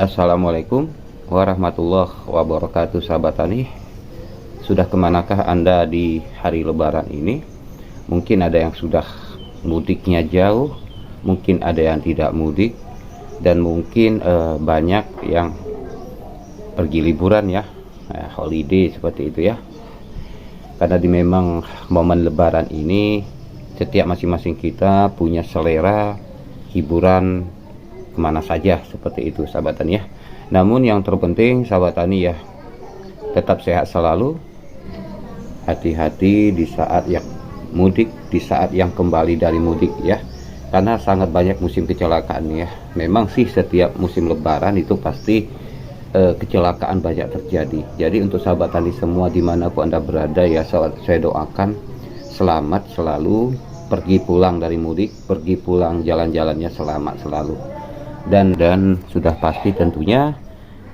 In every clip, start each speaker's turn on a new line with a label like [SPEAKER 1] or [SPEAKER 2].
[SPEAKER 1] Assalamualaikum warahmatullahi wabarakatuh, sahabat tani. Sudah kemanakah Anda di hari Lebaran ini? Mungkin ada yang sudah mudiknya jauh, mungkin ada yang tidak mudik, dan mungkin banyak yang pergi liburan ya, holiday seperti itu ya. Karena memang momen Lebaran ini setiap masing-masing kita punya selera hiburan kemana saja seperti itu, sahabat tani ya. Namun yang terpenting, sahabat tani ya, tetap sehat selalu, hati-hati di saat yang mudik, di saat yang kembali dari mudik ya, karena sangat banyak musim kecelakaan ya. Memang sih setiap musim Lebaran itu pasti kecelakaan banyak terjadi. Jadi untuk sahabat tani semua dimanapun Anda berada ya, saya doakan selamat selalu, pergi pulang dari mudik, pergi pulang jalan-jalannya selamat selalu. Dan sudah pasti tentunya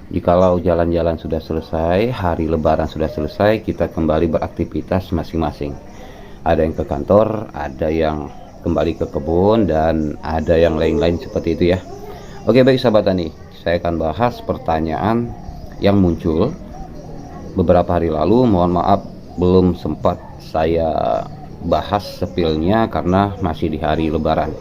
[SPEAKER 1] jikalau jalan-jalan sudah selesai, hari Lebaran sudah selesai, kita kembali beraktivitas masing-masing. Ada yang ke kantor, ada yang kembali ke kebun, dan ada yang lain-lain seperti itu ya. Oke, baik sahabat tani, saya akan bahas pertanyaan yang muncul beberapa hari lalu. Mohon maaf belum sempat saya bahas sepilnya karena masih di hari Lebaran,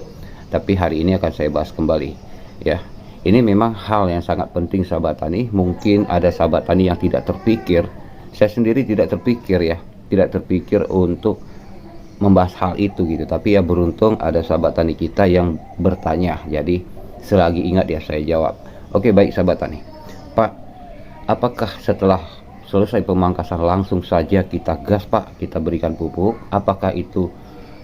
[SPEAKER 1] tapi hari ini akan saya bahas kembali ya. Ini memang hal yang sangat penting sahabat tani. Mungkin ada sahabat tani yang tidak terpikir, saya sendiri tidak terpikir ya, tidak terpikir untuk membahas hal itu gitu. Tapi ya beruntung ada sahabat tani kita yang bertanya, jadi selagi ingat ya saya jawab. Oke, baik sahabat tani. Pak, apakah setelah selesai pemangkasan langsung saja kita gas Pak, kita berikan pupuk? Apakah itu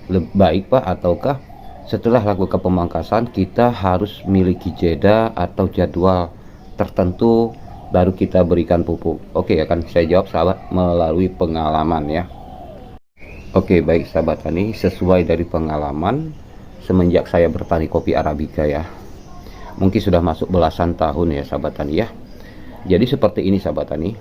[SPEAKER 1] lebih baik Pak, ataukah setelah lakukan pemangkasan kita harus miliki jeda atau jadwal tertentu baru kita berikan pupuk? Oke, akan saya jawab sahabat melalui pengalaman ya. Oke, baik sahabat tani, sesuai dari pengalaman semenjak saya bertani kopi Arabica ya, mungkin sudah masuk belasan tahun ya sahabat tani ya. Jadi seperti ini sahabat tani,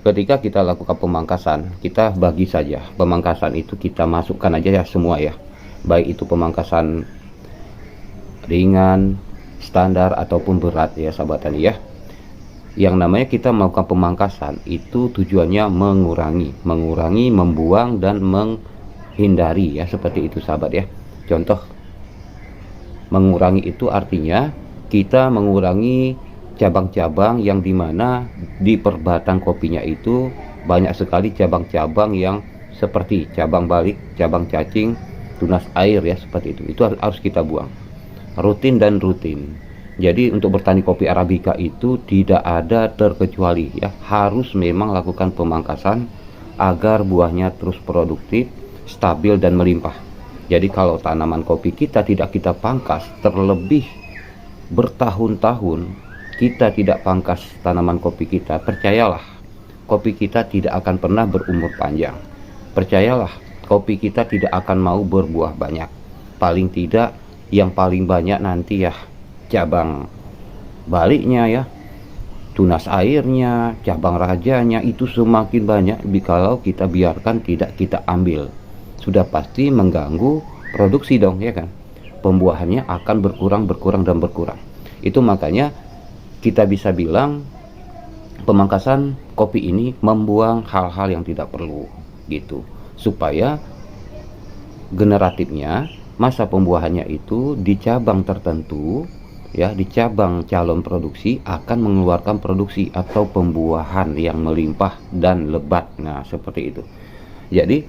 [SPEAKER 1] ketika kita lakukan pemangkasan, kita bagi saja pemangkasan itu, kita masukkan aja ya semua ya, baik itu pemangkasan ringan, standar ataupun berat ya sahabat tani ya. Yang namanya kita melakukan pemangkasan itu tujuannya mengurangi, membuang dan menghindari ya, seperti itu sahabat ya. Contoh mengurangi itu artinya kita mengurangi cabang-cabang yang dimana di perbatang kopinya itu banyak sekali cabang-cabang yang seperti cabang balik, cabang cacing, tunas air ya, seperti itu harus kita buang rutin dan rutin. Jadi untuk bertani kopi Arabica itu tidak ada terkecuali ya, harus memang lakukan pemangkasan agar buahnya terus produktif, stabil dan melimpah. Jadi kalau tanaman kopi kita tidak kita pangkas, terlebih bertahun-tahun kita tidak pangkas tanaman kopi kita, percayalah kopi kita tidak akan pernah berumur panjang. Percayalah kopi kita tidak akan mau berbuah banyak. Paling tidak yang paling banyak nanti ya cabang baliknya ya, tunas airnya, cabang rajanya itu semakin banyak kalau kita biarkan tidak kita ambil. Sudah pasti mengganggu produksi dong ya kan, pembuahannya akan berkurang dan berkurang. Itu makanya kita bisa bilang pemangkasan kopi ini membuang hal-hal yang tidak perlu gitu, supaya generatifnya masa pembuahannya itu di cabang tertentu ya, di cabang calon produksi akan mengeluarkan produksi atau pembuahan yang melimpah dan lebat. Nah seperti itu. Jadi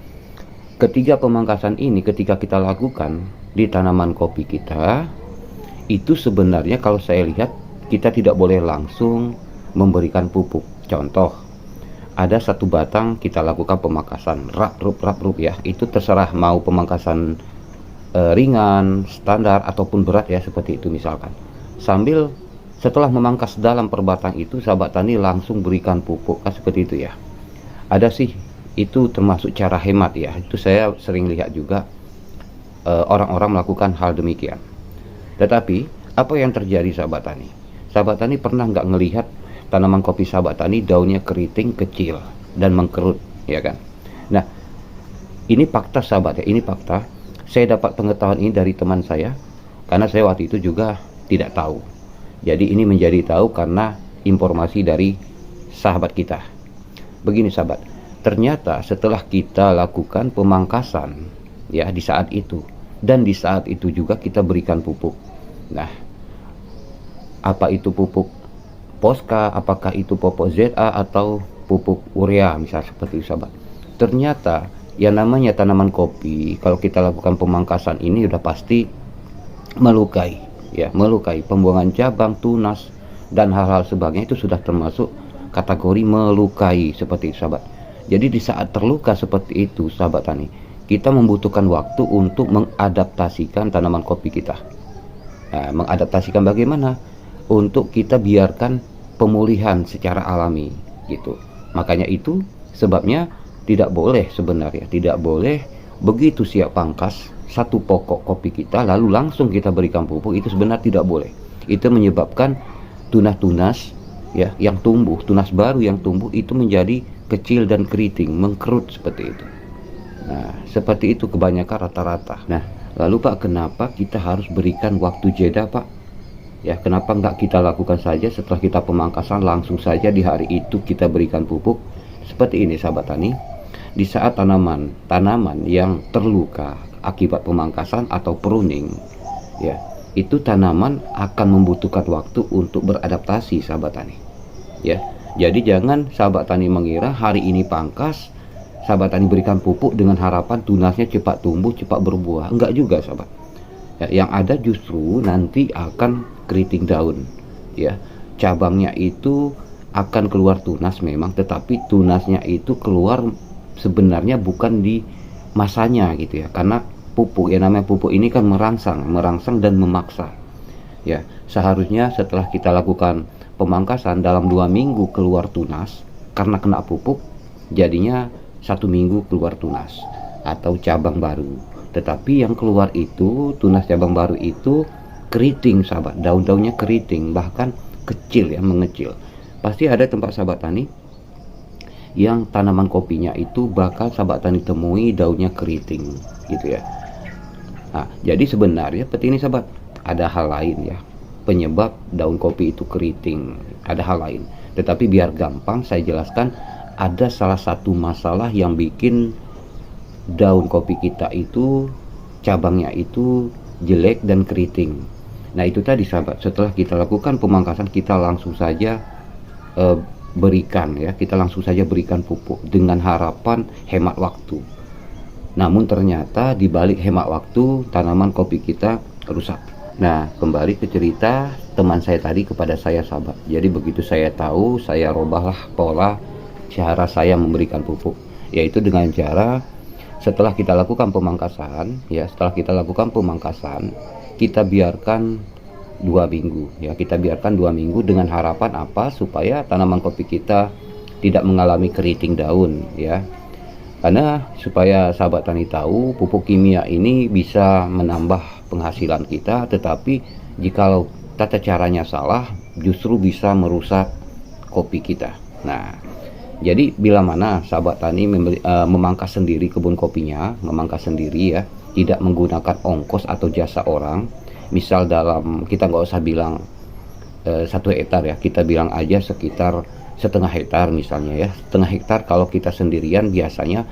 [SPEAKER 1] ketiga pemangkasan ini ketika kita lakukan di tanaman kopi kita itu sebenarnya kalau saya lihat kita tidak boleh langsung memberikan pupuk. Contoh, ada satu batang kita lakukan pemangkasan rap-rup ya, itu terserah mau pemangkasan ringan, standar ataupun berat ya, seperti itu misalkan. Sambil setelah memangkas dalam perbatang itu sahabat tani langsung berikan pupuk kan, seperti itu ya. Ada sih, itu termasuk cara hemat ya, itu saya sering lihat juga orang-orang melakukan hal demikian. Tetapi apa yang terjadi sahabat tani? Sahabat tani pernah nggak ngelihat tanaman kopi sahabat tani daunnya keriting kecil dan mengkerut ya kan? Nah ini fakta sahabat ya, ini fakta. Saya dapat pengetahuan ini dari teman saya karena saya waktu itu juga tidak tahu. Jadi ini menjadi tahu karena informasi dari sahabat kita. Begini sahabat, ternyata setelah kita lakukan pemangkasan ya di saat itu, dan di saat itu juga kita berikan pupuk. Nah, apa itu pupuk Posca, apakah itu pupuk ZA atau pupuk urea misal seperti itu sahabat. Ternyata yang namanya tanaman kopi kalau kita lakukan pemangkasan ini udah pasti melukai ya, melukai pembuangan cabang, tunas dan hal-hal sebagainya, itu sudah termasuk kategori melukai seperti itu sahabat. Jadi di saat terluka seperti itu sahabat tani, kita membutuhkan waktu untuk mengadaptasikan tanaman kopi kita. Nah, mengadaptasikan bagaimana? Untuk kita biarkan pemulihan secara alami gitu. Makanya itu sebabnya tidak boleh sebenarnya, tidak boleh begitu siap pangkas satu pokok kopi kita lalu langsung kita berikan pupuk, itu sebenarnya tidak boleh. Itu menyebabkan tunas-tunas ya yang tumbuh, tunas baru yang tumbuh itu menjadi kecil dan keriting, mengkerut seperti itu. Nah, seperti itu kebanyakan rata-rata. Nah, lalu Pak, kenapa kita harus berikan waktu jeda Pak? Ya, kenapa nggak kita lakukan saja setelah kita pemangkasan langsung saja di hari itu kita berikan pupuk? Seperti ini sahabat tani, di saat tanaman yang terluka akibat pemangkasan atau pruning ya, itu tanaman akan membutuhkan waktu untuk beradaptasi sahabat tani ya. Jadi jangan sahabat tani mengira hari ini pangkas sahabat tani berikan pupuk dengan harapan tunasnya cepat tumbuh, cepat berbuah. Enggak juga sahabat ya, yang ada justru nanti akan keriting daun ya, cabangnya itu akan keluar tunas memang, tetapi tunasnya itu keluar sebenarnya bukan di masanya gitu ya, karena pupuk yang namanya pupuk ini kan merangsang dan memaksa ya. Seharusnya setelah kita lakukan pemangkasan dalam 2 minggu keluar tunas, karena kena pupuk jadinya 1 minggu keluar tunas atau cabang baru, tetapi yang keluar itu tunas cabang baru itu keriting sahabat, daun-daunnya keriting, bahkan kecil ya, mengecil. Pasti ada tempat sahabat tani yang tanaman kopinya itu bakal sahabat tani temui daunnya keriting gitu ya. Nah, jadi sebenarnya seperti ini sahabat, ada hal lain ya penyebab daun kopi itu keriting, ada hal lain. Tetapi biar gampang saya jelaskan, ada salah satu masalah yang bikin daun kopi kita itu cabangnya itu jelek dan keriting. Nah, itu tadi sahabat, setelah kita lakukan pemangkasan kita langsung saja berikan ya, kita langsung saja berikan pupuk dengan harapan hemat waktu. Namun ternyata di balik hemat waktu tanaman kopi kita rusak. Nah, kembali ke cerita teman saya tadi kepada saya sahabat. Jadi begitu saya tahu, saya robahlah pola cara saya memberikan pupuk, yaitu dengan cara setelah kita lakukan pemangkasan ya, setelah kita lakukan pemangkasan kita biarkan 2 minggu ya, kita biarkan 2 minggu dengan harapan apa? Supaya tanaman kopi kita tidak mengalami keriting daun ya. Karena supaya sahabat tani tahu, pupuk kimia ini bisa menambah penghasilan kita, tetapi jikalau tata caranya salah justru bisa merusak kopi kita. Nah, jadi bila mana sahabat tani memangkas sendiri kebun kopinya, memangkas sendiri ya, tidak menggunakan ongkos atau jasa orang. Misal dalam, kita nggak usah bilang 1 hektar ya, kita bilang aja sekitar setengah hektar misalnya ya. Setengah hektar kalau kita sendirian biasanya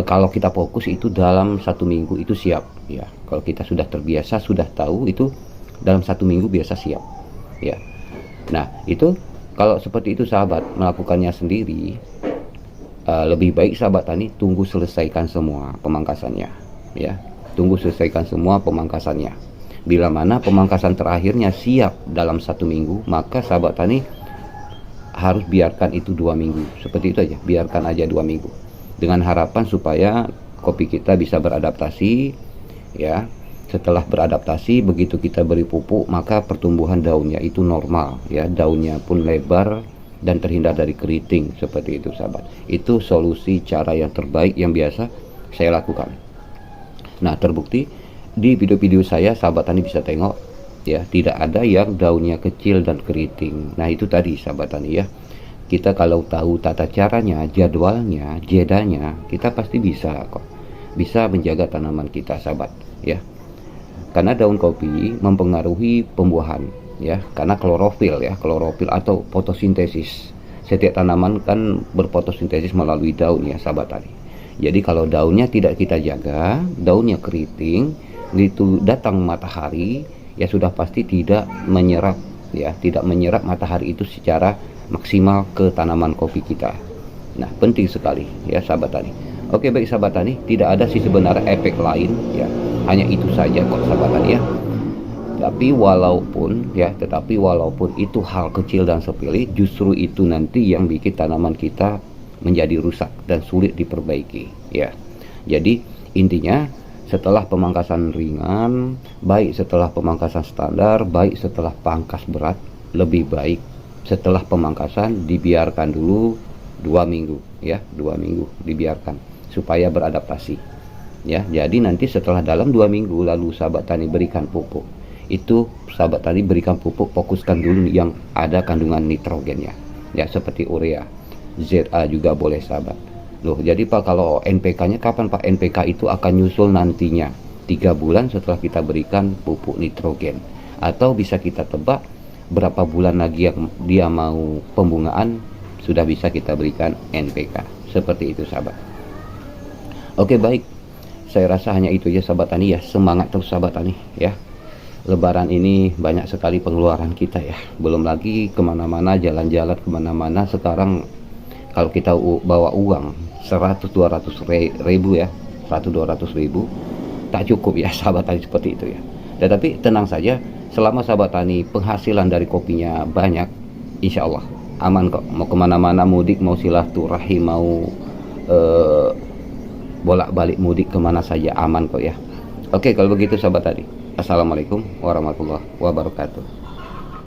[SPEAKER 1] kalau kita fokus itu dalam 1 minggu itu siap ya. Kalau kita sudah terbiasa, sudah tahu itu dalam 1 minggu biasa siap ya. Nah, itu kalau seperti itu sahabat melakukannya sendiri, lebih baik sahabat tani tunggu selesaikan semua pemangkasannya ya. Tunggu selesaikan semua pemangkasannya. Bila mana pemangkasan terakhirnya siap dalam 1 minggu, maka sahabat tani harus biarkan itu 2 minggu. Seperti itu aja, biarkan aja 2 minggu. Dengan harapan supaya kopi kita bisa beradaptasi ya. Setelah beradaptasi, begitu kita beri pupuk, maka pertumbuhan daunnya itu normal ya. Daunnya pun lebar dan terhindar dari keriting. Seperti itu sahabat. Itu solusi cara yang terbaik yang biasa saya lakukan. Nah, terbukti di video-video saya sahabat tani bisa tengok ya, tidak ada yang daunnya kecil dan keriting. Nah, itu tadi sahabat tani ya, kita kalau tahu tata caranya, jadwalnya, jedanya, kita pasti bisa kok, bisa menjaga tanaman kita sahabat ya. Karena daun kopi mempengaruhi pembuahan ya, karena klorofil ya, klorofil atau fotosintesis. Setiap tanaman kan berfotosintesis melalui daun ya sahabat tani. Jadi kalau daunnya tidak kita jaga, daunnya keriting, itu datang matahari, ya sudah pasti tidak menyerap ya, tidak menyerap matahari itu secara maksimal ke tanaman kopi kita. Nah, penting sekali ya sahabat tani. Oke, baik sahabat tani, tidak ada sih sebenarnya efek lain ya. Hanya itu saja kok sahabat tani ya. Tetapi walaupun itu hal kecil dan sepele, justru itu nanti yang bikin tanaman kita menjadi rusak dan sulit diperbaiki ya. Jadi intinya, setelah pemangkasan ringan, baik setelah pemangkasan standar, baik setelah pangkas berat, lebih baik setelah pemangkasan dibiarkan dulu 2 minggu ya, 2 minggu dibiarkan supaya beradaptasi ya. Jadi nanti setelah dalam 2 minggu lalu sahabat tani berikan pupuk. Itu sahabat tani berikan pupuk, fokuskan dulu yang ada kandungan nitrogennya ya, seperti urea, ZA juga boleh sahabat. Loh, jadi Pak, kalau NPK nya kapan Pak? NPK itu akan nyusul nantinya 3 bulan setelah kita berikan pupuk nitrogen, atau bisa kita tebak berapa bulan lagi yang dia mau pembungaan, sudah bisa kita berikan NPK. Seperti itu sahabat. Oke, baik, saya rasa hanya itu ya sahabat tani ya. Semangat terus sahabat tani ya. Lebaran ini banyak sekali pengeluaran kita ya, belum lagi kemana-mana, jalan-jalan kemana-mana. Sekarang kalau kita bawa uang 100-200 ribu ya, 100-200 ribu tak cukup ya sahabat tani, seperti itu ya. Tetapi tenang saja, selama sahabat tani penghasilan dari kopinya banyak, insya Allah aman kok. Mau kemana-mana, mudik, mau silaturahim, mau bolak-balik mudik kemana saja aman kok ya. Oke, kalau begitu sahabat tadi, assalamualaikum warahmatullahi wabarakatuh.